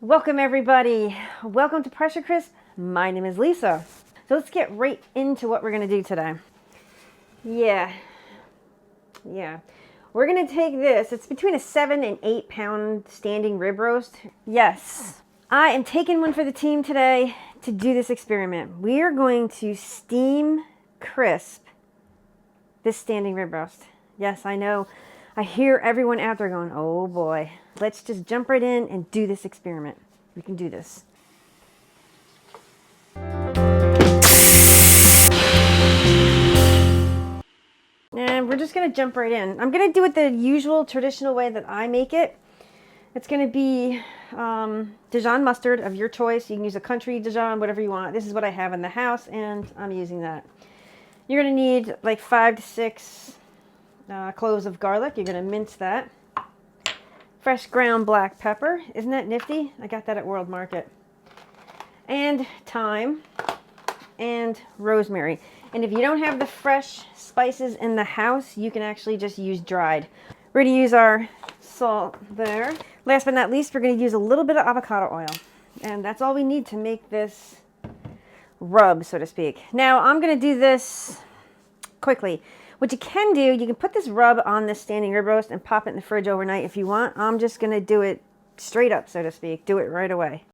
Welcome everybody. Welcome to Pressure Crisp. My name is Lisa. So let's get right into what we're going to do today. Yeah. We're going to take this. It's between a 7 and 8 pound standing rib roast. Yes. I am taking one for the team today to do this experiment. We are going to steam crisp this standing rib roast. Yes, I know. I hear everyone out there going, oh boy. Let's just jump right in and do this experiment. We can do this. And we're just going to jump right in. I'm going to do it the usual traditional way that I make it. It's going to be Dijon mustard of your choice. You can use a country Dijon, whatever you want. This is what I have in the house, and I'm using that. You're going to need like 5 to 6 cloves of garlic. You're going to mince that. Fresh ground black pepper. Isn't that nifty? I got that at World Market. And thyme and rosemary. And if you don't have the fresh spices in the house, you can actually just use dried. We're going to use our salt there. Last but not least, we're going to use a little bit of avocado oil. And that's all we need to make this rub, so to speak. Now, I'm going to do this quickly. What you can do, you can put this rub on this standing rib roast and pop it in the fridge overnight if you want. I'm just going to do it straight up, so to speak. Do it right away.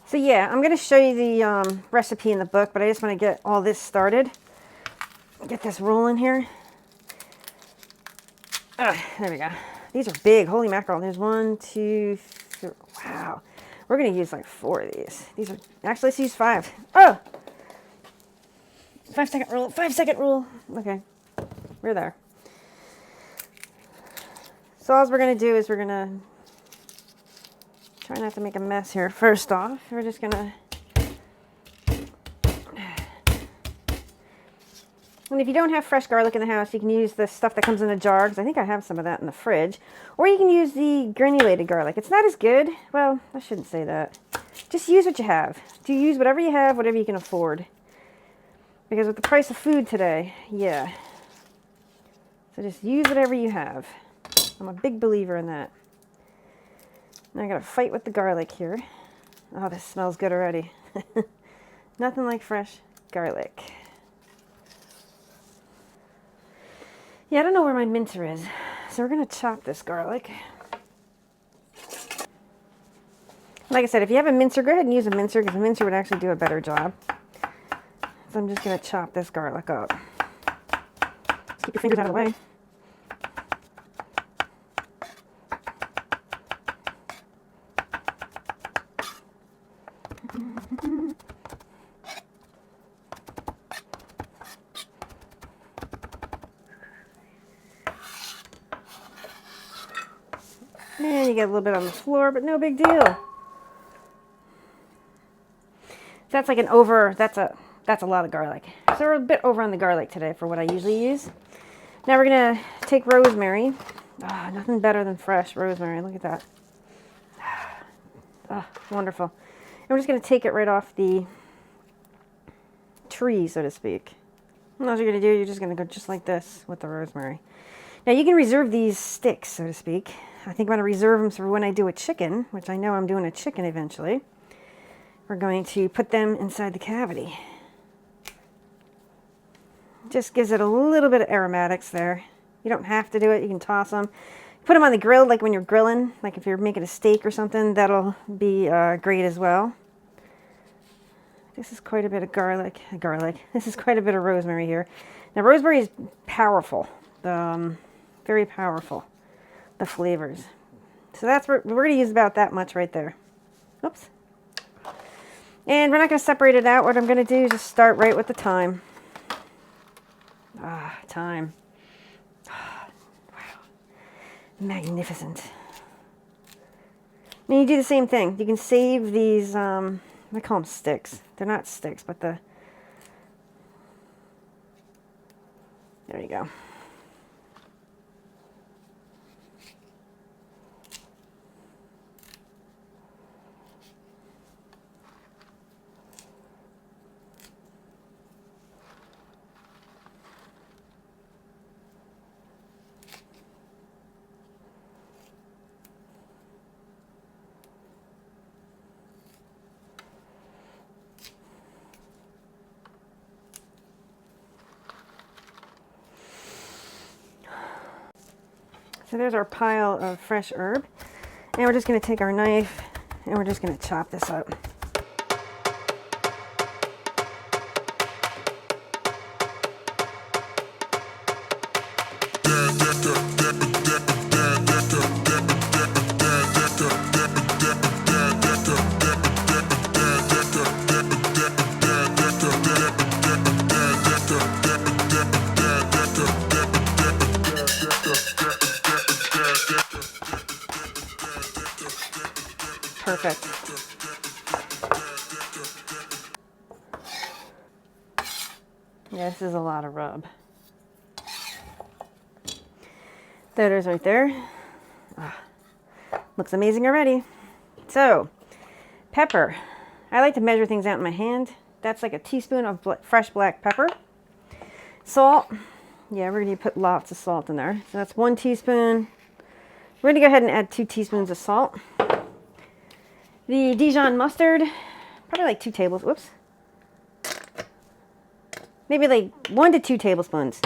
So yeah, I'm going to show you the recipe in the book, but I just want to get all this started. Get this rolling here. There we go. These are big. Holy mackerel. There's 1, 2, 3. Wow. We're going to use like 4 of these. These are, actually, let's use 5. Oh! 5-second rule. 5-second rule. Okay. We're there. So all we're going to do is we're going to try not to make a mess here. First off, we're just going to, and if you don't have fresh garlic in the house, you can use the stuff that comes in a jar, because I think I have some of that in the fridge. Or you can use the granulated garlic. It's not as good. Well, I shouldn't say that. Just use what you have. Do use whatever you have, whatever you can afford. Because with the price of food today, yeah. So just use whatever you have. I'm a big believer in that. Now I gotta fight with the garlic here. Oh, this smells good already. Nothing like fresh garlic. Yeah, I don't know where my mincer is. So we're gonna chop this garlic. Like I said, if you have a mincer, go ahead and use a mincer, because a mincer would actually do a better job. So I'm just gonna chop this garlic up. Just keep your fingers out of the way. And you get a little bit on the floor, but no big deal. So that's like that's a lot of garlic. So we're a bit over on the garlic today for what I usually use. Now we're gonna take rosemary. Oh, nothing better than fresh rosemary. Look at that. Oh, wonderful. And we're just gonna take it right off the tree, so to speak. And all you're gonna do, you're just gonna go just like this with the rosemary. Now you can reserve these sticks, so to speak. I think I'm going to reserve them for when I do a chicken, which I know I'm doing a chicken eventually. We're going to put them inside the cavity. Just gives it a little bit of aromatics there. You don't have to do it. You can toss them. Put them on the grill, like when you're grilling, like if you're making a steak or something, that'll be great as well. This is quite a bit of garlic. This is quite a bit of rosemary here. Now rosemary is powerful. Very powerful. The flavors. So that's we're going to use about that much right there. Oops. And we're not going to separate it out. What I'm going to do is just start right with the thyme. Ah, thyme. Ah, wow. Magnificent. And you do the same thing. You can save these, I call them sticks. They're not sticks, but there you go. So there's our pile of fresh herb. And we're just going to take our knife and we're just going to chop this up. Perfect. Yeah, this is a lot of rub. There it is right there. Ah, looks amazing already. So, pepper. I like to measure things out in my hand. That's like a teaspoon of fresh black pepper. Salt. Yeah, we're going to put lots of salt in there. So that's 1 teaspoon. We're going to go ahead and add 2 teaspoons of salt. The Dijon mustard, probably like 2 tablespoons. Whoops. Maybe like 1 to 2 tablespoons.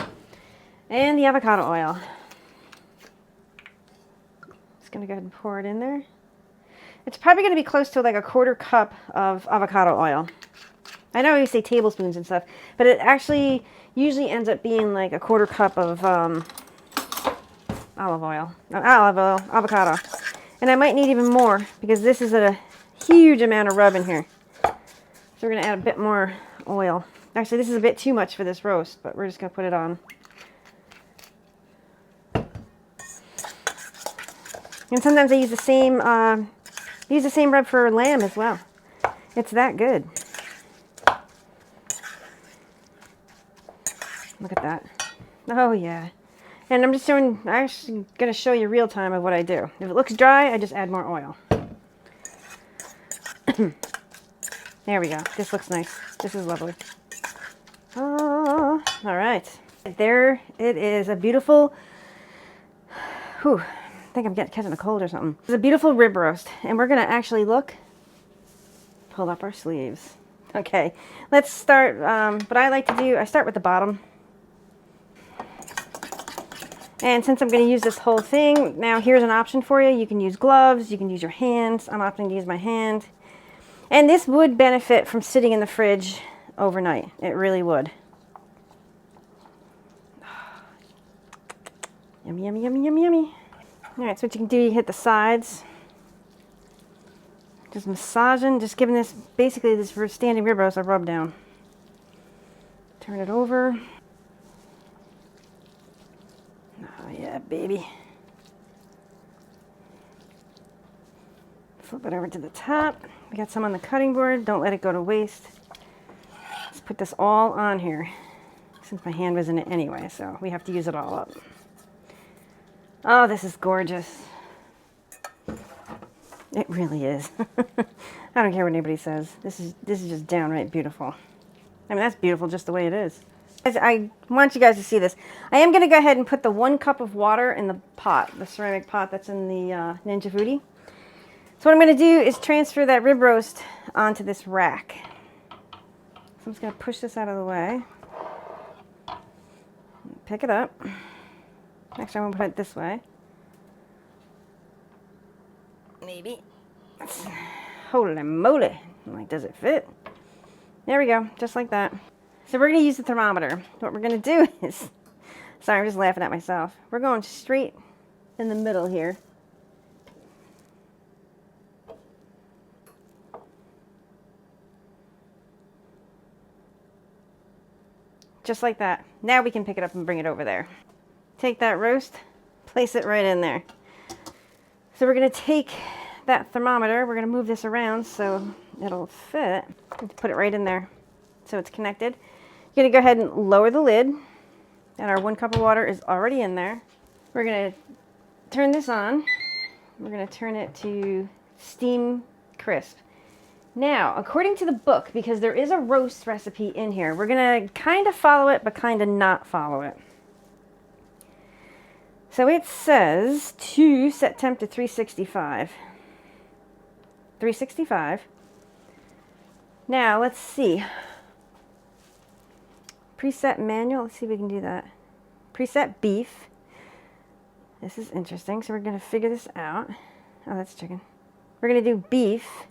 And the avocado oil. Just going to go ahead and pour it in there. It's probably going to be close to like a 1/4 cup of avocado oil. I know we say tablespoons and stuff, but it actually usually ends up being like a 1/4 cup of avocado. And I might need even more because this is a huge amount of rub in here. So we're going to add a bit more oil. Actually, this is a bit too much for this roast, but we're just going to put it on. And sometimes I use the same rub for lamb as well. It's that good. Look at that. Oh yeah. And I'm actually going to show you real time of what I do. If it looks dry, I just add more oil. There we go. This looks nice. This is lovely. Oh, all right. There it is. A beautiful, I think I'm catching a cold or something. It's a beautiful rib roast. And we're going to actually pull up our sleeves. Okay, let's start. What I like to do, I start with the bottom. And since I'm going to use this whole thing, now here's an option for you. You can use gloves, you can use your hands. I'm opting to use my hand. And this would benefit from sitting in the fridge overnight. It really would. Yummy, yummy, yummy, yummy, yummy. All right, so what you can do, you hit the sides. Just massaging, just giving this, basically this standing rib roast a rub down. Turn it over. Oh yeah, baby. Flip it over to the top. We got some on the cutting board. Don't let it go to waste. Let's put this all on here. Since my hand was in it anyway, so we have to use it all up. Oh, this is gorgeous. It really is. I don't care what anybody says. This is just downright beautiful. I mean, that's beautiful just the way it is. I want you guys to see this. I am going to go ahead and put the 1 cup of water in the pot, the ceramic pot that's in the Ninja Foodi. So what I'm going to do is transfer that rib roast onto this rack. So I'm just going to push this out of the way. Pick it up. Actually, I'm going to put it this way. Maybe. Holy moly. I'm like, does it fit? There we go, just like that. So we're going to use the thermometer. What we're going to do is, sorry, I'm just laughing at myself. We're going straight in the middle here. Just like that. Now we can pick it up and bring it over there. Take that roast, place it right in there. So we're going to take that thermometer, we're going to move this around so it'll fit. Put it right in there so it's connected. You're going to go ahead and lower the lid, and our 1 cup of water is already in there. We're going to turn this on. We're going to turn it to steam crisp. Now, according to the book, because there is a roast recipe in here, we're going to kind of follow it, but kind of not follow it. So it says to set temp to 365. 365. Now, let's see. Preset manual. Let's see if we can do that. Preset beef. This is interesting. So we're going to figure this out. Oh, that's chicken. We're going to do beef.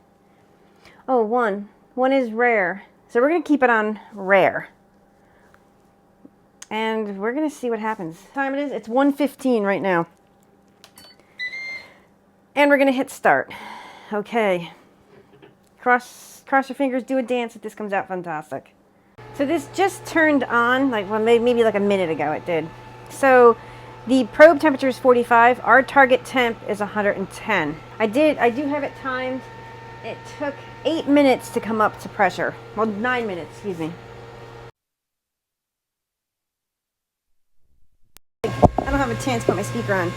Oh, one. One is rare. So we're going to keep it on rare. And we're going to see what happens. What time it is? It's 1:15 right now. And we're going to hit start. Okay. Cross your fingers, do a dance if this comes out fantastic. So this just turned on, like, well, maybe like a minute ago it did. So the probe temperature is 45. Our target temp is 110. I do have it timed. It took 8 minutes to come up to pressure. Well, 9 minutes, excuse me. I don't have a chance to put my speaker on.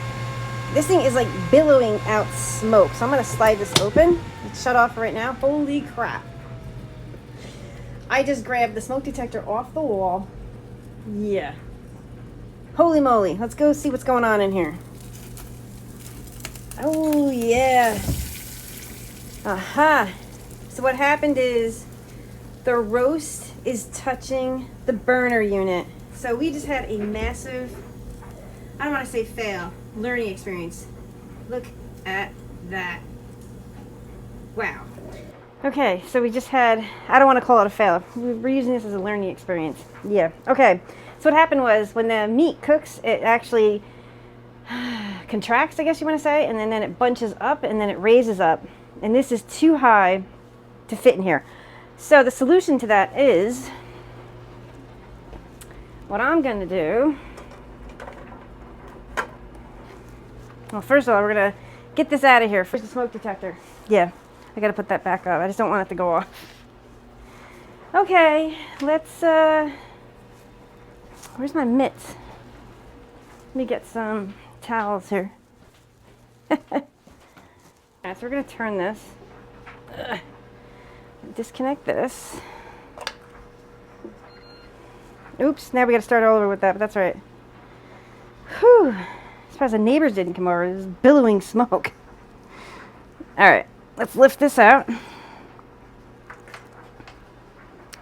This thing is like billowing out smoke. So I'm gonna slide this open. It's shut off right now. Holy crap. I just grabbed the smoke detector off the wall. Yeah. Holy moly. Let's go see what's going on in here. Oh, yeah. Aha. So what happened is the roast is touching the burner unit. So we just had a massive, I don't want to say fail, learning experience. Look at that. Wow. Okay, so we just had, I don't want to call it a fail. We're using this as a learning experience. Yeah, okay. So what happened was when the meat cooks, it actually contracts, I guess you want to say, and then it bunches up and then it raises up. And this is too high to fit in here. So the solution to that is, what I'm going to do, well, first of all, we're going to get this out of here. First, the smoke detector. Yeah, I got to put that back up. I just don't want it to go off. Okay, let's, where's my mitts? Let me get some towels here. Alright, so we're going to turn this. Disconnect this. Oops, now we got to start all over with that, but that's right. Whew. As far as the neighbors didn't come over, there's billowing smoke. Alright, let's lift this out.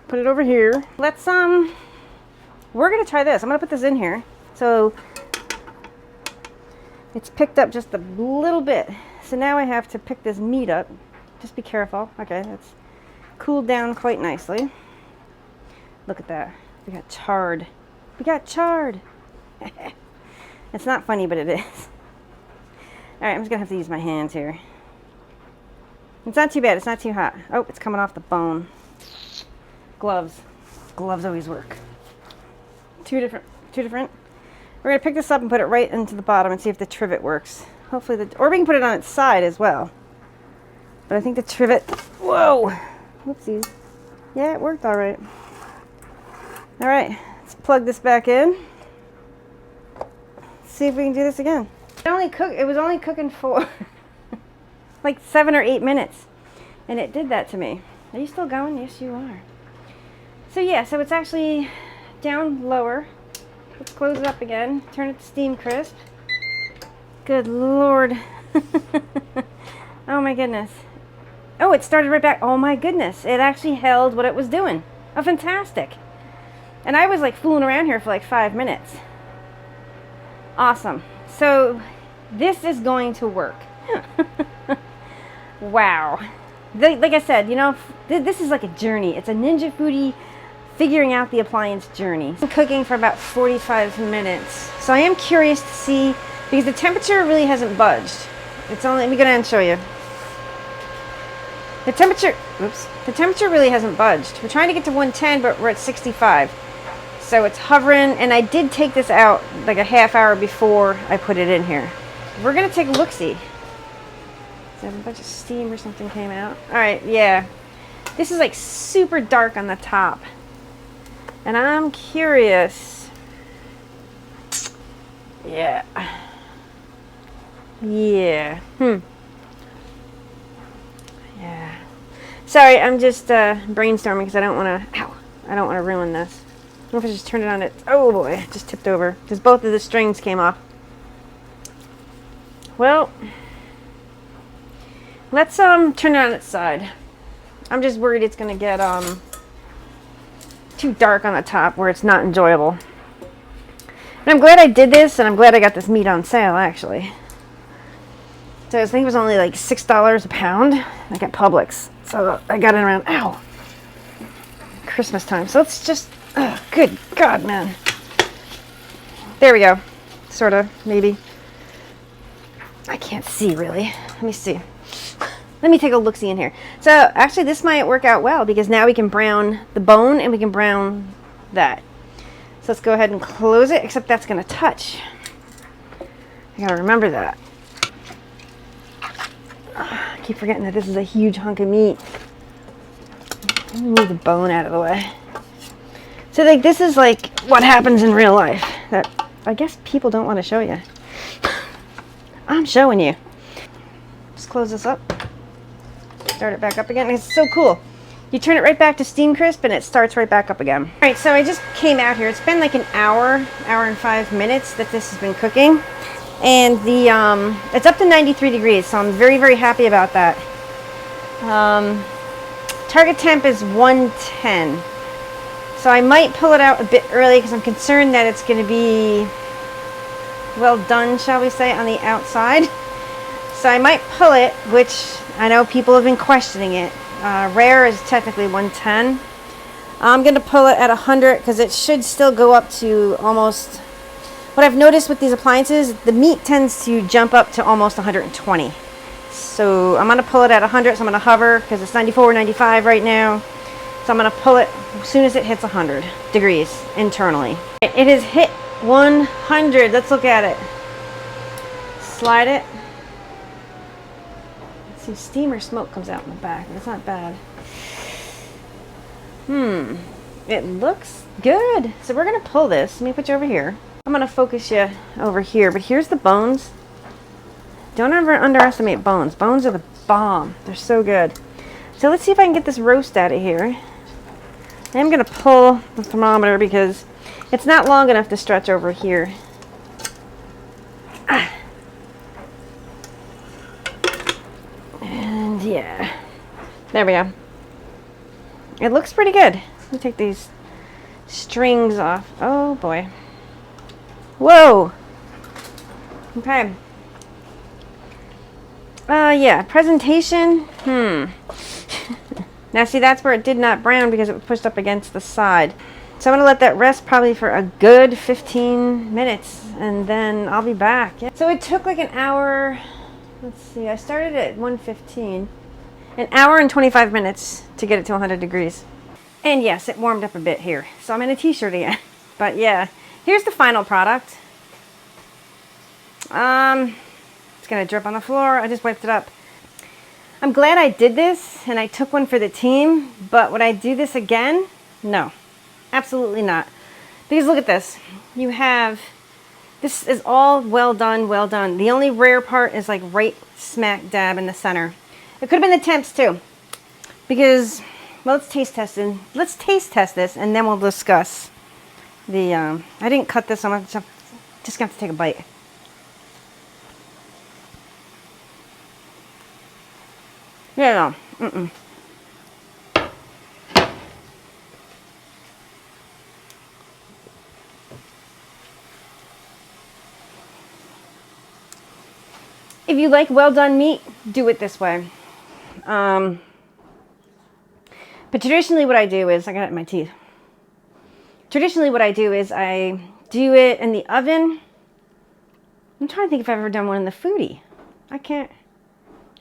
Put it over here. Let's, we're going to try this. I'm going to put this in here. So, it's picked up just a little bit. So now I have to pick this meat up. Just be careful. Okay, that's cooled down quite nicely. Look at that. We got charred. We got charred. It's not funny, but it is. Alright, I'm just going to have to use my hands here. It's not too bad. It's not too hot. Oh, it's coming off the bone. Gloves. Gloves always work. Two different. We're going to pick this up and put it right into the bottom and see if the trivet works. Hopefully or we can put it on its side as well. But I think the trivet, whoa, whoopsies. Yeah, it worked all right. All right, let's plug this back in. Let's see if we can do this again. It was only cooking for like 7 or 8 minutes. And it did that to me. Are you still going? Yes, you are. So yeah, so it's actually down lower. Let's close it up again. Turn it to steam crisp. Good Lord. Oh my goodness. Oh, it started right back. Oh my goodness. It actually held what it was doing. Oh, fantastic. And I was like fooling around here for like 5 minutes. Awesome. So this is going to work. Wow. Like I said, you know, this is like a journey. It's a Ninja Foodi figuring out the appliance journey. I'm cooking for about 45 minutes. So I am curious to see, because the temperature really hasn't budged. It's only, let me go down and show you. The temperature really hasn't budged. We're trying to get to 110, but we're at 65. So it's hovering, and I did take this out like a half hour before I put it in here. We're gonna take a look-see. A bunch of steam or something came out. All right, yeah. This is like super dark on the top. And I'm curious. Yeah. Yeah. Yeah. Sorry, I'm just brainstorming because I don't want to ruin this. I don't know if I just turned it on. Oh boy, it just tipped over because both of the strings came off. Well, let's turn it on its side. I'm just worried it's gonna get too dark on the top where it's not enjoyable. And And I'm glad I did this, and I'm glad I got this meat on sale, actually. So I think it was only like $6 a pound, like at Publix. So I got it around, ow, Christmas time. So let's just, oh, good God, man. There we go. Sort of, maybe. I can't see, really. Let me see. Let me take a look-see in here. So actually, this might work out well, because now we can brown the bone, and we can brown that. So let's go ahead and close it, except that's going to touch. I gotta remember that. I keep forgetting that this is a huge hunk of meat. Let me move the bone out of the way. So like, this is like what happens in real life that I guess people don't want to show you. I'm showing you. Just close this up. Start it back up again. It's so cool. You turn it right back to steam crisp and it starts right back up again. All right, so I just came out here. It's been like an hour and 5 minutes that this has been cooking. And the it's up to 93 degrees, so I'm very, very happy about that. Target temp is 110. So I might pull it out a bit early because I'm concerned that it's going to be well done, shall we say, on the outside. So I might pull it, which I know people have been questioning it. Rare is technically 110. I'm going to pull it at 100 because it should still go up to almost... What I've noticed with these appliances, the meat tends to jump up to almost 120. So I'm going to pull it at 100, so I'm going to hover because it's 94, 95 right now. So I'm going to pull it as soon as it hits 100 degrees internally. It has hit 100. Let's look at it. Slide it. See, steam or smoke comes out in the back, but it's not bad. It looks good. So we're going to pull this. Let me put you over here. I'm going to focus you over here, but here's the bones. Don't ever underestimate bones. Bones are the bomb. They're so good. So let's see if I can get this roast out of here. I'm going to pull the thermometer because it's not long enough to stretch over here. And yeah, there we go. It looks pretty good. Let me take these strings off. Oh boy. Whoa. Okay. Yeah, presentation. Now see, that's where it did not brown because it was pushed up against the side. So I'm going to let that rest probably for a good 15 minutes and then I'll be back. Yeah. So it took like an hour. Let's see, I started at 1:15. An hour and 25 minutes to get it to 100 degrees. And yes, it warmed up a bit here. So I'm in a t-shirt again. But yeah, here's the final product. It's going to drip on the floor. I just wiped it up. I'm glad I did this and I took one for the team, but would I do this again? No, absolutely not. Because look at this. You have, this is all well done, well done. The only rare part is like right smack dab in the center. It could have been the temps too. Because, well, let's taste test it. Let's taste test this and then we'll discuss the, I didn't cut this, so I'm just going to have to take a bite. Yeah, no. If you like well done meat, do it this way. But traditionally what I do is, I got it in my teeth. Traditionally what I do is I do it in the oven. I'm trying to think if I've ever done one in the Foodi. I can't.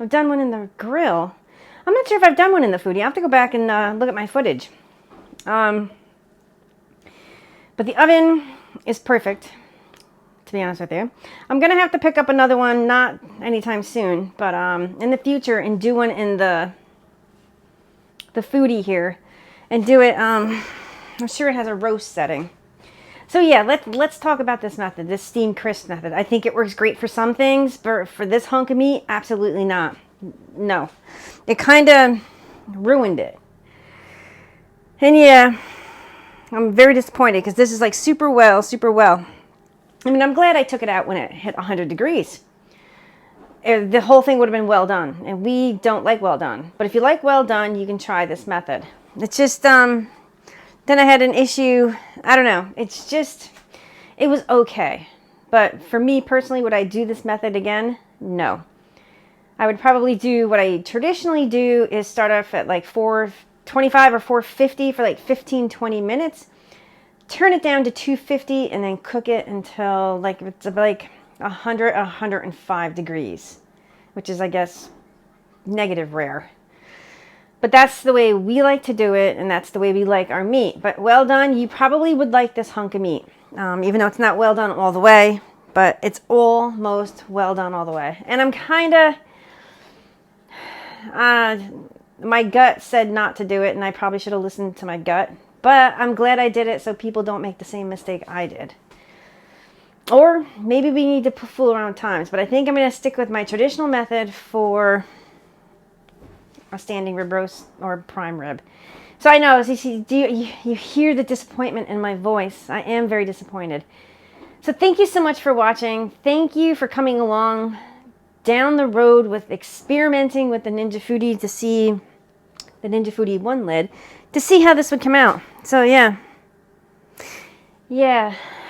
I've done one in the grill. I'm not sure if I've done one in the Foodi. I have to go back and look at my footage. But the oven is perfect, to be honest with you. I'm going to have to pick up another one, not anytime soon, but in the future, and do one in the Foodi here. And do it, I'm sure it has a roast setting. So yeah, let's talk about this method, this steam crisp method. I think it works great for some things, but for this hunk of meat, absolutely not. No. It kind of ruined it. And yeah, I'm very disappointed because this is like super well. I mean, I'm glad I took it out when it hit 100 degrees. The whole thing would have been well done, and we don't like well done. But if you like well done, you can try this method. It's just, then I had an issue. I don't know. It's just, it was okay. But for me personally, would I do this method again? No. I would probably do what I traditionally do is start off at like 425 or 450 for like 15-20 minutes. Turn it down to 250 and then cook it until like it's like 105 degrees, which is, I guess, negative rare. But that's the way we like to do it, and that's the way we like our meat. But well done, you probably would like this hunk of meat, even though it's not well done all the way, but it's almost well done all the way. And I'm kind of, my gut said not to do it, and I probably should have listened to my gut. But I'm glad I did it so people don't make the same mistake I did. Or maybe we need to fool around times, but I think I'm going to stick with my traditional method for a standing rib roast or prime rib. So I know, you hear the disappointment in my voice. I am very disappointed. So thank you so much for watching. Thank you for coming along down the road with experimenting with the Ninja Foodi to see the Ninja Foodi 1 lid to see how this would come out. So yeah.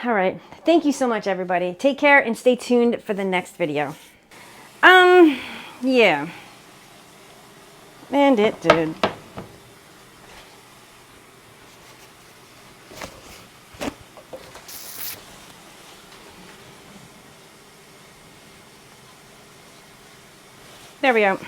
All right. Thank you so much, everybody. Take care and stay tuned for the next video. Yeah. And it did. There we go.